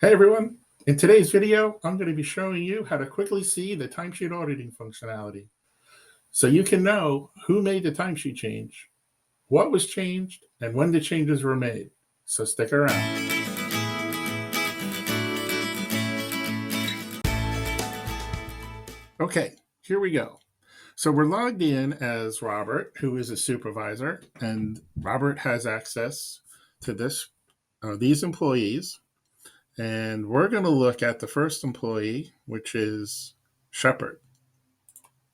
Hey everyone, in today's video, I'm going to be showing you how to quickly see the timesheet auditing functionality so you can know who made the timesheet change, what was changed, and when the changes were made. So stick around. Okay, here we go. So we're logged in as Robert, who is a supervisor, and Robert has access to these employees. And we're going to look at the first employee, which is Shepard.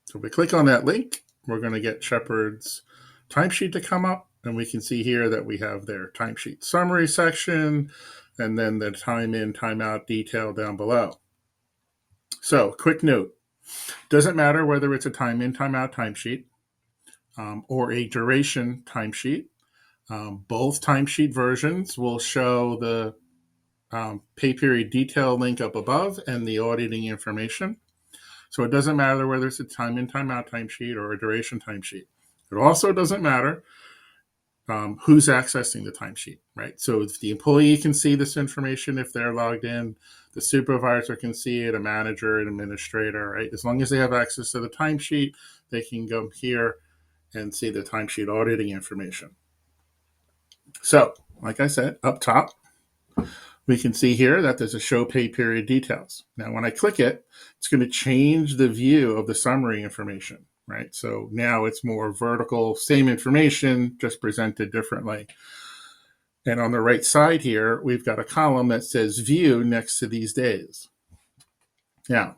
So if we click on that link, we're going to get Shepard's timesheet to come up. And we can see here that we have their timesheet summary section and then the time in, time out detail down below. So quick note, doesn't matter whether it's a time in, time out timesheet or a duration timesheet. Both timesheet versions will show the pay period detail link up above and the auditing information. So it doesn't matter whether it's a time in, time out timesheet or a duration timesheet. It also doesn't matter who's accessing the timesheet, right? So if the employee can see this information if they're logged in, the supervisor can see it, a manager, an administrator, right? As long as they have access to the timesheet, they can go here and see the timesheet auditing information. So, like I said, up top, we can see here that there's a show pay period details. Now, when I click it, it's going to change the view of the summary information, right? So now it's more vertical, same information, just presented differently. And on the right side here, we've got a column that says view next to these days. Now,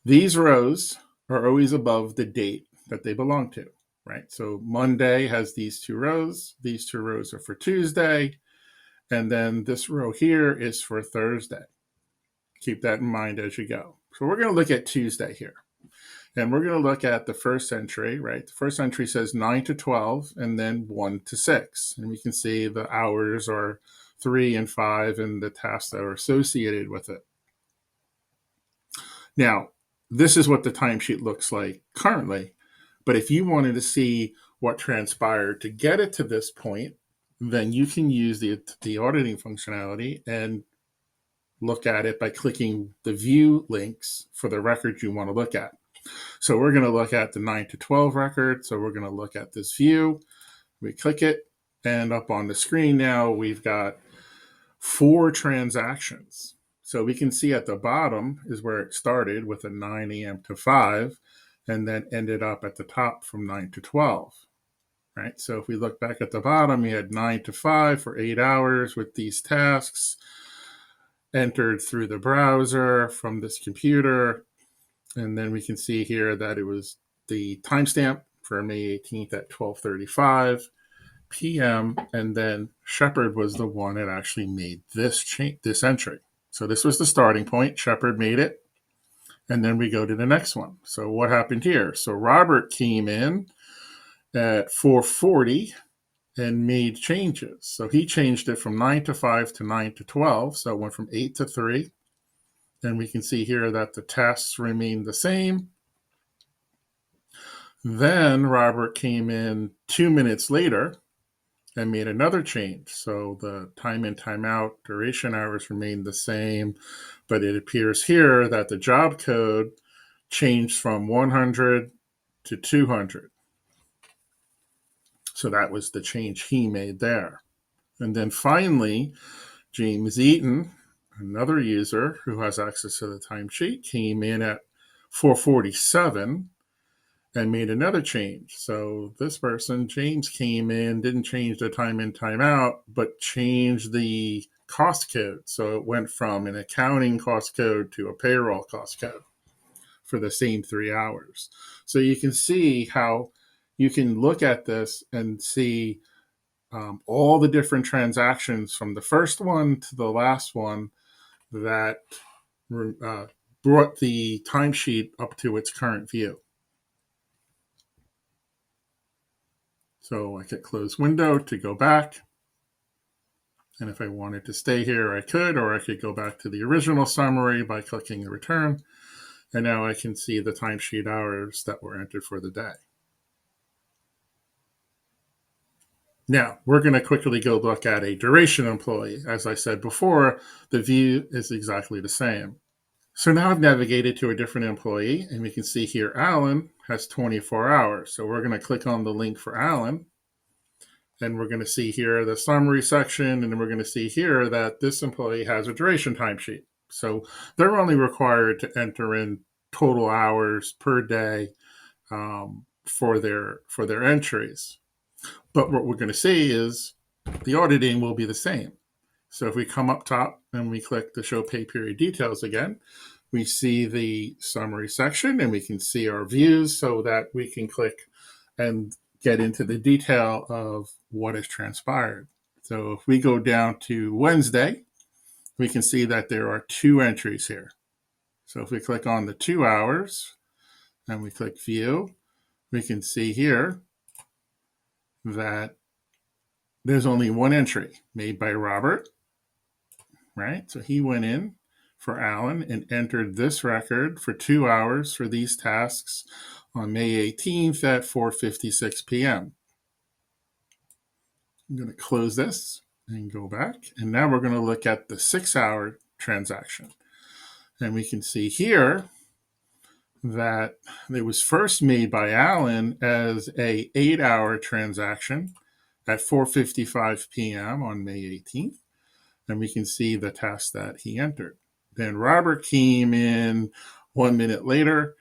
these rows are always above the date that they belong to, right? So Monday has these two rows. These two rows are for Tuesday. And then this row here is for Thursday. Keep that in mind as you go. So we're going to look at Tuesday here. And we're going to look at the first entry, right? The first entry says 9 to 12 and then 1 to 6. And we can see the hours are 3 and 5 and the tasks that are associated with it. Now, this is what the timesheet looks like currently. But if you wanted to see what transpired to get it to this point, then you can use the auditing functionality and look at it by clicking the view links for the records you want to look at. So we're going to look at the 9 to 12 record. So we're going to look at this view. We click it, and up on the screen now, we've got 4 transactions. So we can see at the bottom is where it started with a 9 a.m. to 5, and then ended up at the top from 9 to 12. Right? So if we look back at the bottom, we had 9 to 5 for 8 hours with these tasks entered through the browser from this computer. And then we can see here that it was the timestamp for May 18th at 12:35 p.m. And then Shepard was the one that actually made this entry. So this was the starting point. Shepard made it. And then we go to the next one. So what happened here? So Robert came in at 4:40 and made changes. So he changed it from 9 to 5 to 9 to 12. So it went from 8 to 3. And we can see here that the tasks remain the same. Then Robert came in 2 minutes later and made another change. So the time in, time out, duration hours remained the same, but it appears here that the job code changed from 100 to 200. So that was the change he made there. And then finally, James Eaton, another user who has access to the timesheet, came in at 4:47 and made another change. So this person, James, came in, didn't change the time in, time out, but changed the cost code. So it went from an accounting cost code to a payroll cost code for the same 3 hours. So you can see how you can look at this and see all the different transactions from the first one to the last one that brought the timesheet up to its current view. So I could close window to go back. And if I wanted to stay here, I could, or I could go back to the original summary by clicking the return. And now I can see the timesheet hours that were entered for the day. Now, we're going to quickly go look at a duration employee. As I said before, the view is exactly the same. So now I've navigated to a different employee, and we can see here Alan has 24 hours. So we're going to click on the link for Alan, and we're going to see here the summary section, and then we're going to see here that this employee has a duration timesheet. So they're only required to enter in total hours per day for their entries. But what we're going to see is the auditing will be the same. So if we come up top and we click the show pay period details again, we see the summary section and we can see our views so that we can click and get into the detail of what has transpired. So if we go down to Wednesday, we can see that there are 2 entries here. So if we click on the 2 hours and we click view, we can see here that there's only 1 entry made by Robert, right? So he went in for Alan and entered this record for 2 hours for these tasks on May 18th at 4:56 p.m. I'm going to close this and go back. And now we're going to look at the 6-hour transaction. And we can see here that it was first made by Alan as a 8-hour transaction at 4:55 p.m. on May 18th. And we can see the task that he entered. Then Robert came in 1 minute later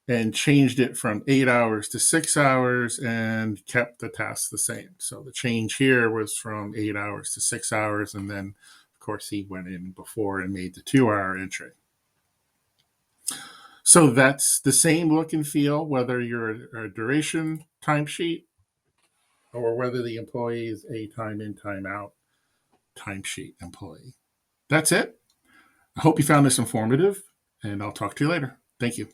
and changed it from 8 hours to 6 hours and kept the task the same. So the change here was from 8 hours to 6 hours. And then, of course, he went in before and made the 2-hour entry. So that's the same look and feel, whether you're a duration timesheet or whether the employee is a time in, time out timesheet employee. That's it. I hope you found this informative, and I'll talk to you later. Thank you.